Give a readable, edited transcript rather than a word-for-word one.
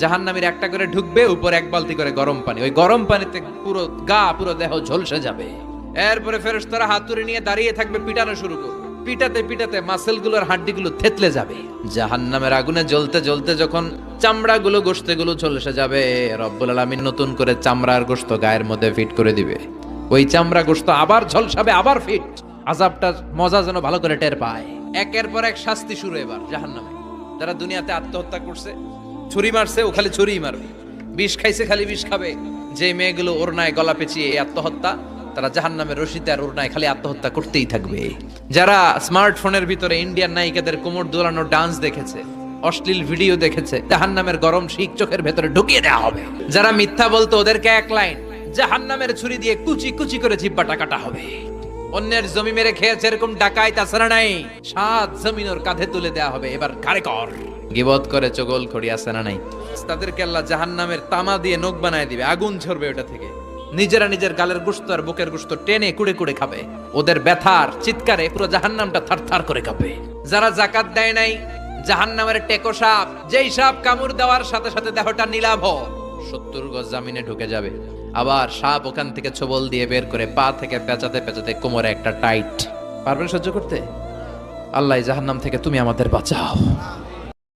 জাহান্নামীর একটা করে ঢুকবে, উপর এক বালতি করে গরম পানি, ওই গরম পানিতে পুরো গা পুরো দেহ ঝলসে যাবে। এরপরে ফেরেশতারা হাতুড়ি নিয়ে দাঁড়িয়ে থাকবে, পিটানো শুরু করবে। পিটাতে পিটাতে মাসেলগুলোর হাড্ডিগুলো থেতলে যাবে। জাহান্নামের আগুনে জ্বলতে জ্বলতে যখন চামড়াগুলো গোশতগুলো ঝলসে যাবে, রব্বুল আলামিন নতুন করে চামড়ার গোশত গায়ের মধ্যে ফিট করে দিবে। ওই চামড়া গোশত আবার ঝলসাবে, আবার ফিট। আযাবটার মজা যেন ভালো করে টের পায়। একের পর এক শাস্তি শুরু এবার জাহান্নামে। যারা দুনিয়াতে আত্মহত্যা করছে, ছুরি মারছে, ও খালি ছুরিই মারবে। বিষ খাইছে, খালি বিষ খাবে। যে মেয়েগুলো ওড়নায় গলা পেঁচিয়ে এই আত্মহত্যা, তারা জাহান্নামের রশিতে আর ওড়নায় খালি আত্মহত্যা করতেই থাকবে। যারা স্মার্টফোনের ভিতরে ইন্ডিয়ান নায়িকাদের কোমর দোলানো ডান্স দেখেছে, অশ্লীল ভিডিও দেখেছে, জাহান্নামের গরম শিক চোখের ভেতরে ঢুকিয়ে দেওয়া হবে। যারা মিথ্যা বলতো, ওদেরকে এক লাইন জাহান্নামের ছুরি দিয়ে কুচি কুচি করে জিহ্বাটা কাটা হবে। অন্যের জমি মেরে খেয়েছে এরকম ডাকাই তাছাড়া নাই, 7 জমিন ওর কাঁধে তুলে দেওয়া হবে। এবার কারে কর গিবত করে চগল খড়ি আছে না নাই, তাদেরকে আল্লাহ জাহান্নামের তামা দিয়ে নখ বানায় দিবে, আগুন ঝরবে ওটা থেকে। নিজেরা নিজের গালের গোশত আর বুকের গোশত টেনে কুড়ে কুড়ে খাবে। ওদের ব্যথার চিৎকারে পুরো জাহান্নামটা থারথার করে কাঁপবে। যারা যাকাত দেয় নাই, জাহান্নামের টেকো সাপ, যেই সাপ কামড় দেওয়ার সাথে সাথে দেহটা নীলাভ 70 গজ জামিনে ঢুকে যাবে। আবার সাপ ওখান থেকে ছোবল দিয়ে বের করে পা থেকে পেঁচাতে পেঁচাতে কোমরে একটা টাইট। পারবেন সহ্য করতে? আল্লাহ জাহান্নাম থেকে তুমি আমাদের বাঁচাও।